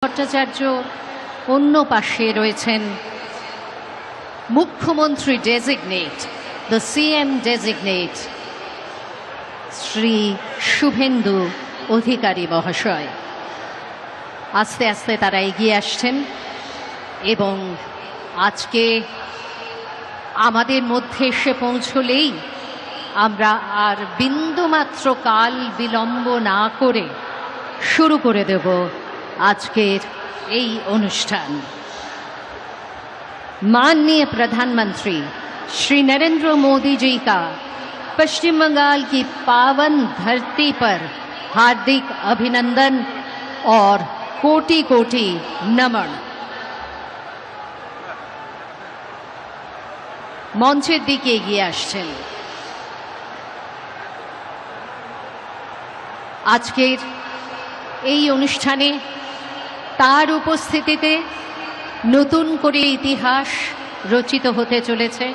ভট্টাচার্য, অন্য পাশে রয়েছেন মুখ্যমন্ত্রী designate, the CM designate Shri Suvendu Adhikari মহাশয়। আস্তে আস্তে তারা এগিয়ে আসছেন এবং আজকে আমাদের মধ্যে এসে পৌঁছলেই আমরা আর বিন্দুমাত্র কাল বিলম্ব না করে शुरू করে দেব আজকের এই অনুষ্ঠান। माननीय प्रधानमंत्री श्री नरेंद्र मोदी जी का पश्चिम बंगाल की पावन धरती पर हार्दिक अभिनंदन और कोटि कोटि नमन। मंचेर दिके एगिए आसছেন আজকের এই অনুষ্ঠানে তার উপস্থিতিতে নতুন করে ইতিহাস রচিত হতে চলেছে।